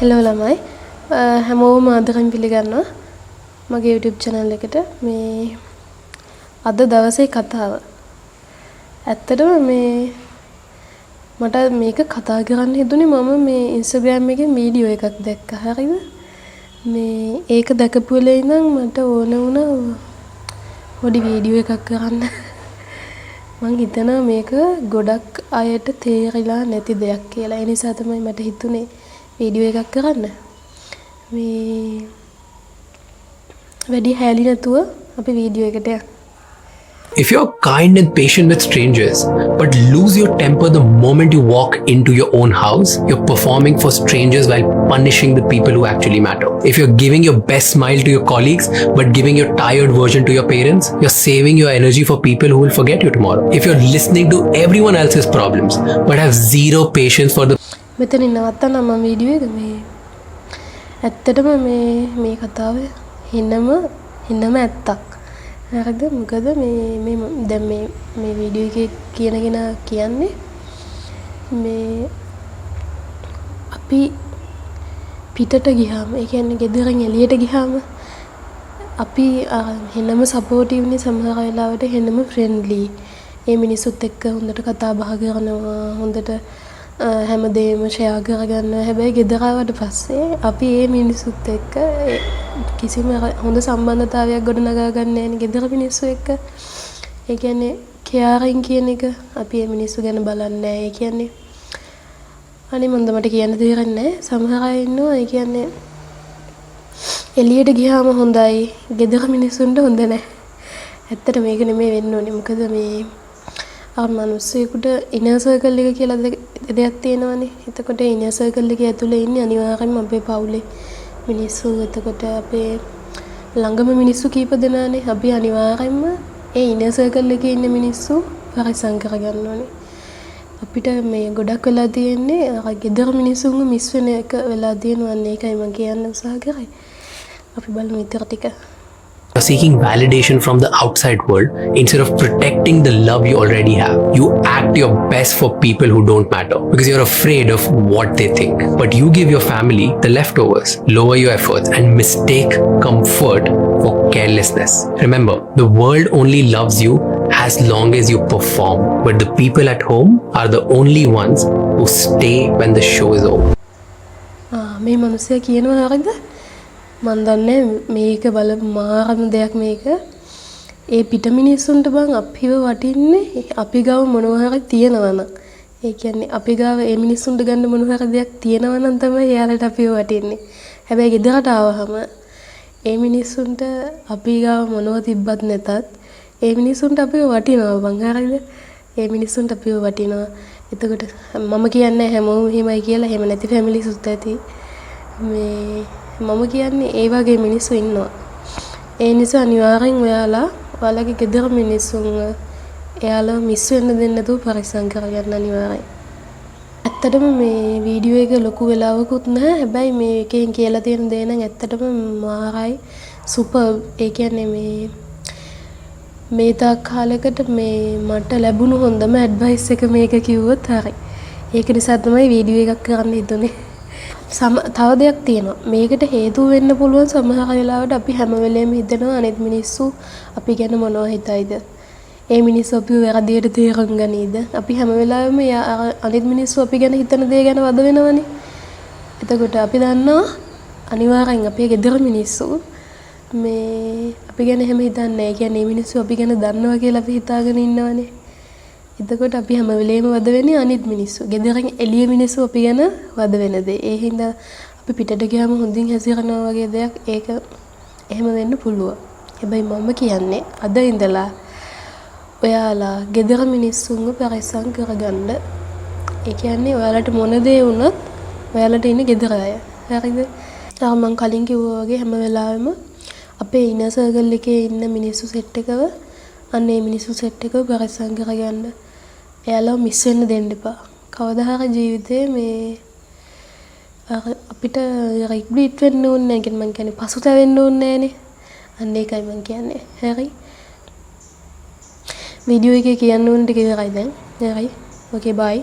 Hello ළමයි හැමෝම ආදරෙන් පිළිගන්නවා මගේ YouTube channel එකට මේ අද දවසේ කතාව. ඇත්තටම මට මේක කතා කරන්න හිතුනේ මම මේ Instagram එකේ වීඩියෝ එකක් දැක්කා. හරිද? ඒක දැකපු වෙලේ ඉඳන් මට ඕන වුණා පොඩි වීඩියෝ එකක් කරන්න. මං හිතනවා මේක ගොඩක් අයට තේරිලා නැති දෙයක් කියලා. ඒ නිසා තමයි මට හිතුනේ වීඩියෝ එකක් කරන්න. වැඩි හැලී නැතුව අපි වීඩියෝ එකට යමු. If you're kind and patient with strangers, but lose your temper the moment you walk into your own house, you're performing for strangers while punishing the people who actually matter. If you're giving your best smile to your colleagues, but giving your tired version to your parents, you're saving your energy for people who will forget you tomorrow. If you're listening to everyone else's problems, but have zero patience for the... මෙතනින් නවත්තන්න මම video එක ඇත්තටම මේ කතාව හින්නම ඇත්තක්. හරිද? මොකද දැන් මේ වීඩියෝ එකේ කියන්නේ අපි පිටට ගියාම ඒ කියන්නේ ගෙදරින් එළියට ගියාම අපි හින්නම සපෝටිව් නේ සමහර වෙලාවට හින්නම ෆ්‍රෙන්ඩ්ලි. ඒ මිනිස්සුත් එක්ක හොඳට කතා බහ කරනවා හොඳට හැමදේම ෂෙයා කරගන්නවා. හැබැයි ගෙදර ආවට පස්සේ අපි මේ මිනිස්සුත් එක්ක කිසිම හොඳ සම්බන්ධතාවයක් ගොඩනගා ගන්න නැහැ නේ ගෙදර මිනිස්සු එක්ක. ඒ කියන්නේ කෙයාරින් කියන එක අපි මේ මිනිස්සු ගැන බලන්නේ නැහැ. ඒ කියන්නේ අනේ මට කියන්න තේරෙන්නේ නැහැ. සමහර අය ඉන්නවා ඒ කියන්නේ එළියට ගියාම හොඳයි ගෙදර මිනිස්සුන්ට හොඳ නැහැ. ඇත්තට මේක නෙමෙයි වෙන්න ඕනේ. මොකද මනුස්සයෙකුට ඉනර් සර්කල් එක කියලා දෙයක් තියෙනවානේ. එතකොට ඉනර් සර්කල් එකේ ඇතුලේ ඉන්නේ අනිවාර්යෙන්ම අපේ පවුලේ මිනිස්සු. එතකොට අපේ ළඟම මිනිස්සු කීප දෙනානේ. අපි අනිවාර්යෙන්ම ඒ ඉනර් සර්කල් එකේ ඉන්න මිනිස්සු පරිස්සම් කරගන්න ඕනේ. අපිට මේ ගොඩක් වෙලා තියෙන්නේ අර ගෙදර මිනිස්සුන්ව මිස් වෙන එක වෙලා තියෙනවා. ඒකයි මම කියන්න උත්සාහ කරේ. අපි බලමු ඊතර ටික. You're seeking validation from the outside world instead of protecting the love you already have. You act your best for people who don't matter because you're afraid of what they think. But you give your family the leftovers, lower your efforts, and mistake comfort for carelessness. Remember, the world only loves you as long as you perform, but the people at home are the only ones who stay when the show is over. මේ මිනිස්සයා කියනවා හරිද? මන් දන්නේ මේක මාරම දෙයක් මේක. ඒ පිට මිනිස්සුන්ට බං අපිව වටින්නේ අපි ගාව මොනවා හරි තියනවා නම්. ඒ කියන්නේ අපි ගාව ඒ මිනිස්සුන්ට ගන්න මොනවා හරි දෙයක් තියනවා නම් තමයි එයාලට අපිව වටින්නේ. හැබැයි ගෙදරට ආවහම ඒ මිනිස්සුන්ට අපි ගාව මොනවා තිබ්බත් නැතත් ඒ මිනිස්සුන්ට අපිව වටිනවා බං. හරිද? ඒ මිනිස්සුන්ට අපිව වටිනවා. එතකොට මම කියන්නේ හැමෝම එහෙමයි කියලා. එහෙම නැති ෆැමිලිස්ුත් ඇති. මම කියන්නේ ඒ වගේ මිනිස්සු ඉන්නවා. ඒ නිසා අනිවාර්යෙන් ඔයාලගේ ගෙදර මිනිස්සුන්ව එයාලා මිස් වෙන්න දෙන්න නැතුව පරිස්සම් කරගන්න අනිවාර්යයි. ඇත්තටම මේ වීඩියෝ එක ලොකු වෙලාවකුත් නැහැ. හැබැයි මේකෙන් කියලා තියෙන දේ නම් ඇත්තටම මාරයි සුපර්. ඒ කියන්නේ මේ තාක් කාලයකට මට ලැබුණු හොඳම ඇඩ්වයිස් එක මේක කිව්වොත් හරි. ඒක නිසා තමයි වීඩියෝ එකක් කරන්න හිතුනේ. තව දෙයක් තියෙනවා. මේකට හේතුව වෙන්න පුළුවන් සමහර වෙලාවට අපි හැම වෙලේම හිතනවා අනිත් මිනිස්සු අපි ගැන මොනවා හිතයිද? ඒ මිනිස්සු අපිව වැරදියට තේරුම් ගනීද? අපි හැම වෙලාවෙම අනිත් මිනිස්සු අපි ගැන හිතන දේ ගැන වද වෙනවනේ. එතකොට අපි දන්නවා අනිවාර්යෙන් අපේ ගෙදර මිනිස්සු අපි ගැන එහෙම හිතන්නේ නැහැ. කියන්නේ මිනිස්සු අපි ගැන දන්නවා කියලා අපි හිතාගෙන ඉන්නවනේ. එතකොට අපි හැම වෙලේම වද වෙන්නේ අනිත් මිනිස්සු. ගෙදරින් එළිය මිනිස්සු අපි ගැන වද වෙන දේ. ඒ හින්දා අපි පිටට ගියාම හොඳින් හැසිරෙනවා වගේ දෙයක් ඒක එහෙම වෙන්න පුළුවන්. හැබැයි මම කියන්නේ අද ඉඳලා ඔයාලා ගෙදර මිනිස්සුන්ව පරිස්සම් කරගන්න. ඒ කියන්නේ ඔයාලට මොන දේ වුණත් ඔයාලට ඉන්නේ ගෙදර අය. හරිද? මම කලින් කිව්වා වගේ හැම වෙලාවෙම අපේ ඉනර් සර්කල් එකේ ඉන්න මිනිස්සු සෙට් එකව අනේ මිනිස්සු සෙට් එකව පරිස්සම් කරගන්න. එයාලව මිස් වෙන්න දෙන්න එපා. කවදා හරි ජීවිතේ අපිට රිග්‍රෙට් වෙන්න ඕනේ නැහැ. කියන්නේ මම කියන්නේ පසුතැවෙන්න ඕනේ නැහනේ. අන්න ඒකයි මම කියන්නේ. හරි. වීඩියෝ එකේ කියන්න ඕන ටික ඉවරයි දැන්. හරි. ඕකේ බයි.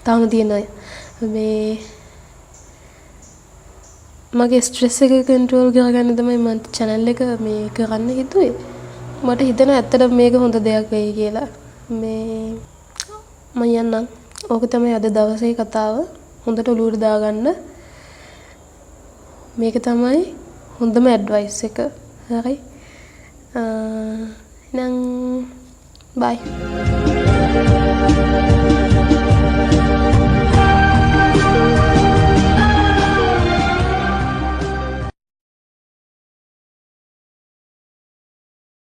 තාම තියෙනවා. මගේ ස්ට්‍රෙස් එක කන්ට්‍රෝල් කරගන්න තමයි මම channel එක මේ කරන්න හිතුවේ. මට හිතෙනවා ඇත්තටම මේක හොඳ දෙයක් වෙයි කියලා. මේ මම යන්නම්. ඕක තමයි අද දවසේ කතාව. හොඳට ඔලුවට දාගන්න. මේක තමයි හොඳම ඇඩ්වයිස් එක. හරි. එහෙනම් bye.